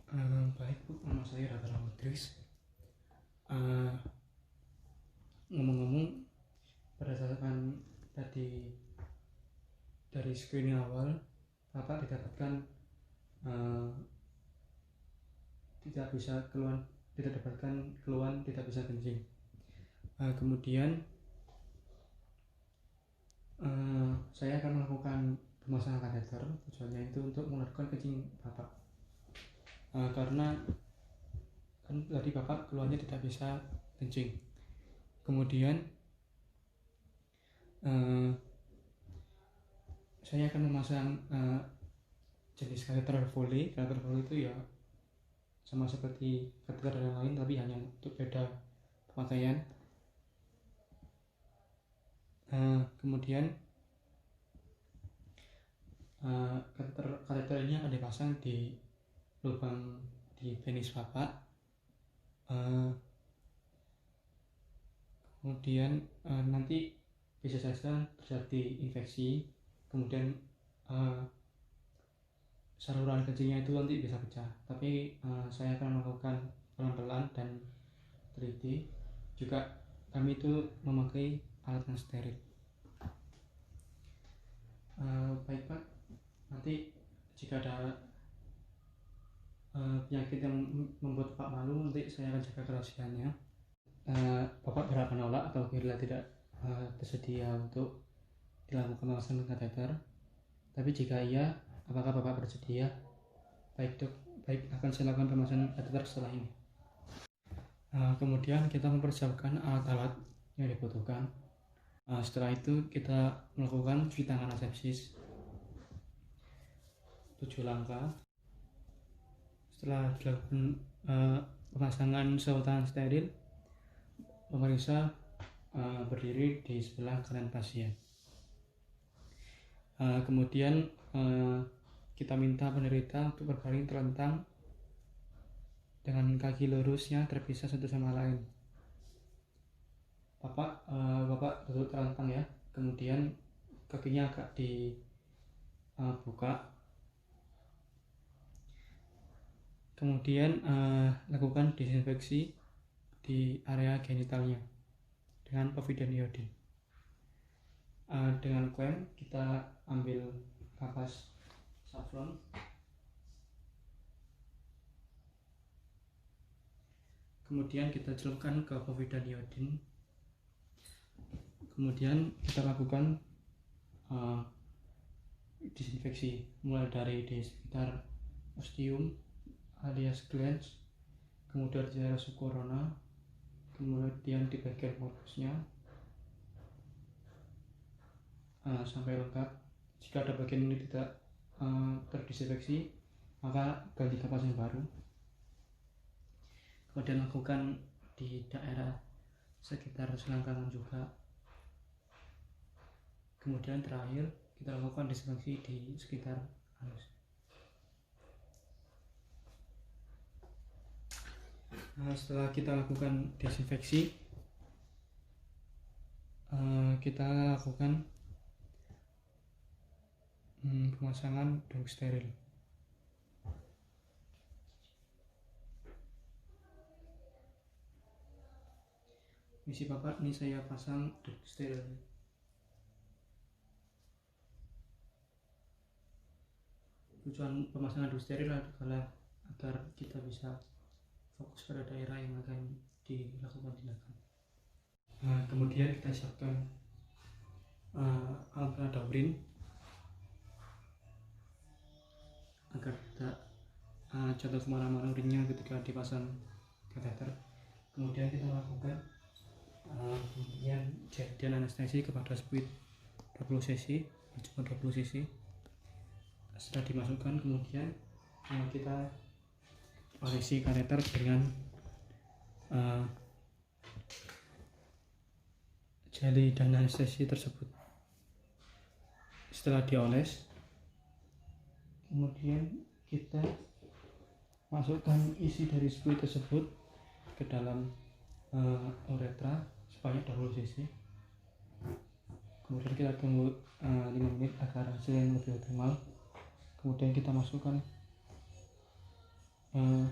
Baik Bu, nama saya Rata Lutris. Eh, Ngomong-ngomong, berdasarkan tadi dari screening awal, Bapak didapatkan eh, tidak dapatkan keluhan, tidak bisa kencing. Kemudian saya akan melakukan pemasangan kateter. Tujuannya itu untuk mengeluarkan kencing Bapak. Karena kan tadi Bapak keluhannya tidak bisa kencing. Kemudian saya akan memasang jenis kateter Foley. Kateter Foley itu ya sama seperti kateter yang lain, tapi hanya untuk beda pemakaian. Kemudian kateter ini akan dipasang di lubang di penis Bapak. Kemudian nanti bisa saja terjadi infeksi, kemudian saluran kencingnya itu nanti bisa pecah. Tapi saya akan melakukan pelan-pelan dan teliti. Juga kami itu memakai alat yang steril. Baik Pak, nanti jika ada penyakit yang membuat Pak malu, nanti saya akan jaga kerahasiaannya. Bapak berhak menolak atau bila tidak tersedia untuk dilakukan pemasangan kateter. Tapi jika iya, apakah Bapak bersedia? Baik Dok, baik, akan saya lakukan pemasangan kateter setelah ini. Kemudian kita mempersiapkan alat-alat yang dibutuhkan. Setelah itu kita melakukan cuci tangan asepsis 7 langkah. Setelah dilakukan pemasangan sedotan steril, pemeriksa berdiri di sebelah kanan pasien. Kemudian kita minta penderita untuk berbaring terlentang dengan kaki lurusnya terpisah satu sama lain. Bapak duduk terlentang ya, kemudian kakinya agak dibuka. Kemudian lakukan disinfeksi di area genitalnya dengan povidone iodine. Dengan klem kita ambil kapas saffron, kemudian kita celupkan ke povidone iodine. Kemudian kita lakukan disinfeksi mulai dari di sekitar ostium alias glans, kemudian di daerah subcorona, kemudian di bagian morbusnya sampai lengkap. Jika ada bagian ini tidak terdisinfeksi, maka ganti kapas yang baru. Kemudian lakukan di daerah sekitar selangkangan juga. Kemudian terakhir kita lakukan disinfeksi di sekitar anus. Setelah kita lakukan disinfeksi, kita lakukan pemasangan duk steril. Misi Bapak, ini saya pasang duk steril. Tujuan pemasangan duk steril adalah agar kita bisa fokus pada daerah yang akan dilakukan tindakan. Kemudian kita siapkan alat penada urin agar tidak jatuh kemana-mana urinnya ketika dipasang kateter. Kemudian kita lakukan pemberian jet dan anestesi kepada speed 20 cc, cuma 20 cc. Setelah dimasukkan, kemudian kita olesi kateter dengan jeli dan anestesi tersebut. Setelah dioles, kemudian kita masukkan isi dari spray tersebut ke dalam uretra sebanyak 20 cc. Kemudian kita tunggu 5 menit agar hasilnya lebih optimal. Kemudian kita masukkan eh,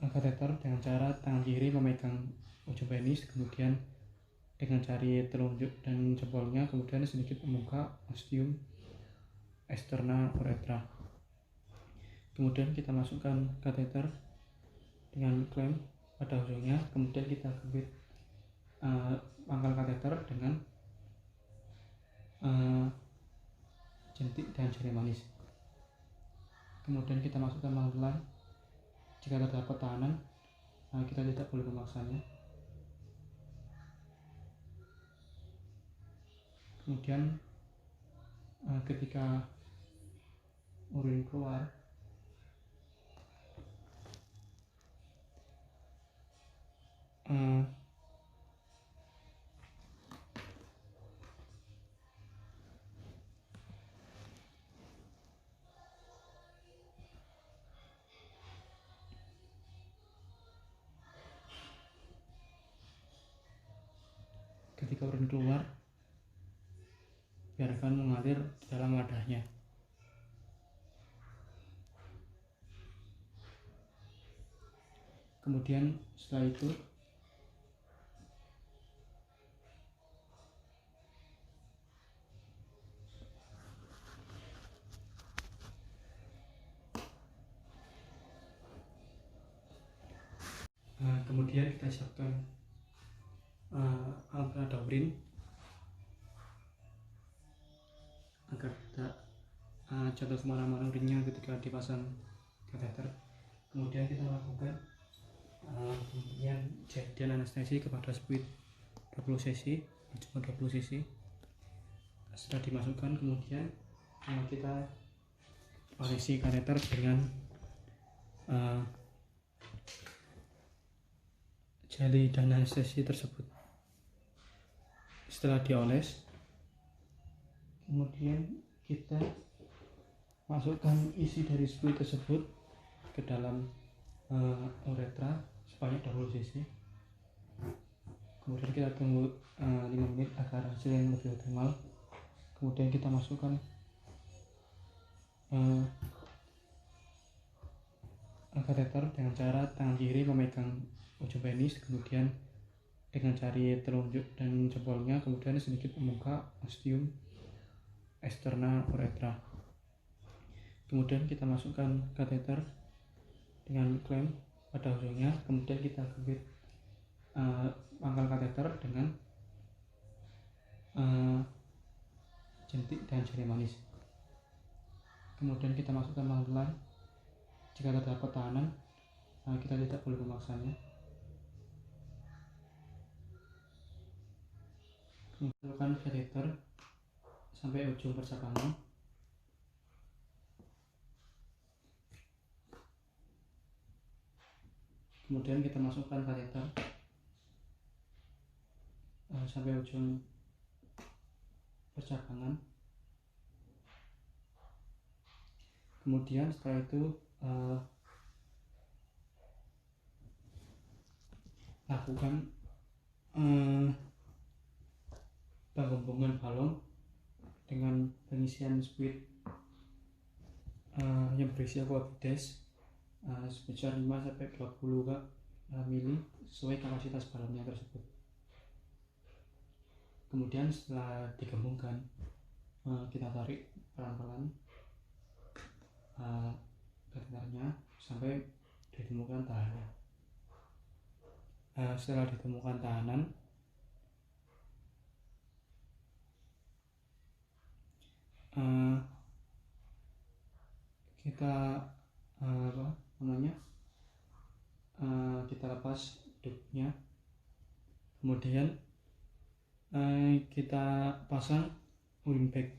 kateter dengan cara tangan kiri memegang ujung penis, kemudian dengan jari telunjuk dan jempolnya kemudian sedikit membuka ostium eksternal uretra. Kemudian kita masukkan kateter dengan klem pada ujungnya, kemudian kita kebit pangkal kateter dengan jentik dan jari manis. Kemudian kita masukkan pelan-pelan. Jika terdapat tahanan, kita tidak boleh memaksanya. Kemudian ketika urin keluar, biarkan mengalir di dalam wadahnya. Kemudian setelah itu kemudian kita siapkan alat penada urin agar tidak jatuh kemana-mana urinnya ketika dipasang kateter. Kemudian kita lakukan pemberian jadian anestesi kepada speed 20 cc, cuma 20 cc. Setelah dimasukkan, kemudian kita olesi kateter dengan jeli dan anestesi tersebut. Setelah dioles, kemudian kita masukkan isi dari spray tersebut ke dalam uretra sebanyak 20 cc. Kemudian kita tunggu 5 menit agar hasilnya lebih optimal. Kemudian kita masukkan kateter dengan cara tangan kiri memegang ujung penis, kemudian dengan jari telunjuk dan jempolnya kemudian sedikit membuka ostium eksternal uretra. Kemudian kita masukkan kateter dengan klem pada ujungnya, kemudian kita kebit pangkal kateter dengan jentik dan jari manis. Kemudian kita masukkan pelan-pelan. Jika terdapat tahanan, kita tidak boleh memaksanya. Masukkan kateter sampai ujung percabangan. Kemudian kita masukkan kateter sampai ujung percabangan. Kemudian setelah itu lakukan penggembungan balon dengan pengisian speed yang berisi aquabides sebesar 5-20 mili sesuai kapasitas balonnya tersebut. Kemudian setelah digembungkan, kita tarik pelan-pelan kateternya sampai ditemukan tahanan. Setelah ditemukan tahanan, kita kita lepas dupnya, kemudian kita pasang urin bag.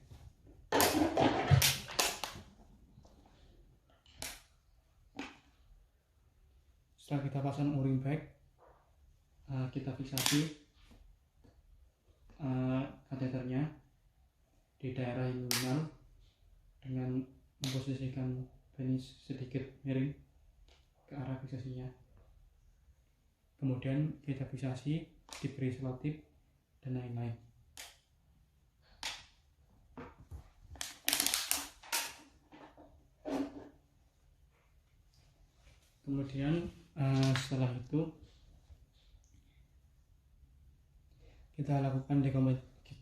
Setelah kita pasang urin bag, kita fiksasi kateternya di daerah inguinal dengan memposisikan penis sedikit miring ke arah fiksasinya. Kemudian kita fiksasi, diberi selotip dan lain-lain. Kemudian setelah itu kita lakukan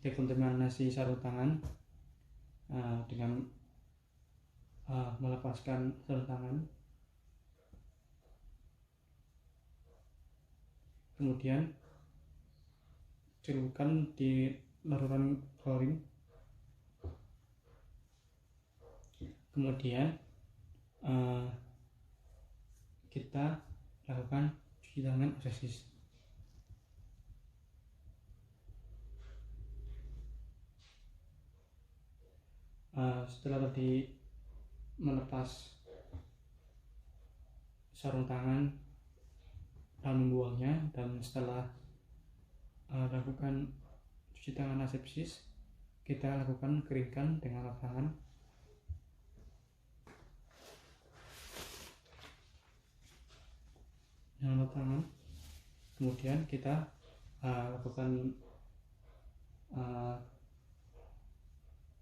dekontaminasi sarung tangan dengan melepaskan sarung tangan. Kemudian celupkan di larutan klorin. Kemudian kita lakukan cuci tangan asepsis. Setelah tadi melepas sarung tangan dan membuangnya, dan setelah lakukan cuci tangan asepsis, kita lakukan keringkan dengan lap tangan. Dengan lap tangan, kemudian kita lakukan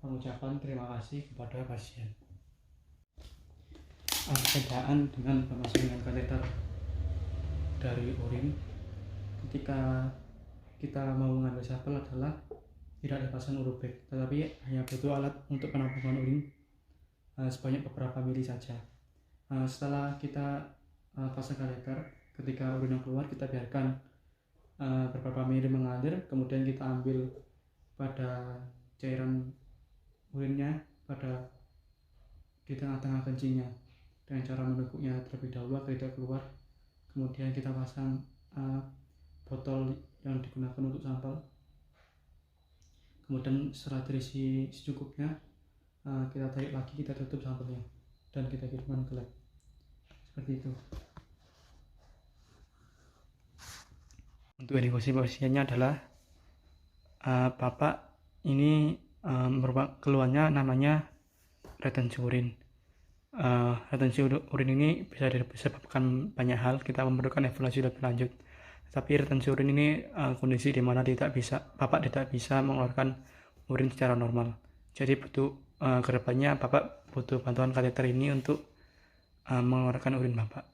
pengucapan terima kasih kepada pasien. Perbedaan dengan pemasangan kateter dari urin ketika kita mau mengambil sampel adalah tidak dipasang urobek, tetapi hanya butuh alat untuk penampungan urin sebanyak beberapa mili saja. Setelah kita pasang kateter, ketika urin yang keluar kita biarkan beberapa mili mengalir, kemudian kita ambil pada cairan urinnya di tengah-tengah kencingnya dengan cara meneguknya terlebih dahulu agar tidak keluar. Kemudian kita pasang botol yang digunakan untuk sampel. Kemudian setelah terisi secukupnya, kita tarik lagi, kita tutup sampelnya, dan kita kirimkan ke lab. Seperti itu. Untuk indikasi pasiennya adalah bapak ini keluarnya namanya retensi urin. Retensi urin ini bisa disebabkan banyak hal, kita memerlukan evaluasi lebih lanjut. Tapi retensi urin ini kondisi di mana bapak tidak bisa mengeluarkan urin secara normal. Jadi kedepannya bapak butuh bantuan kateter ini untuk mengeluarkan urin bapak.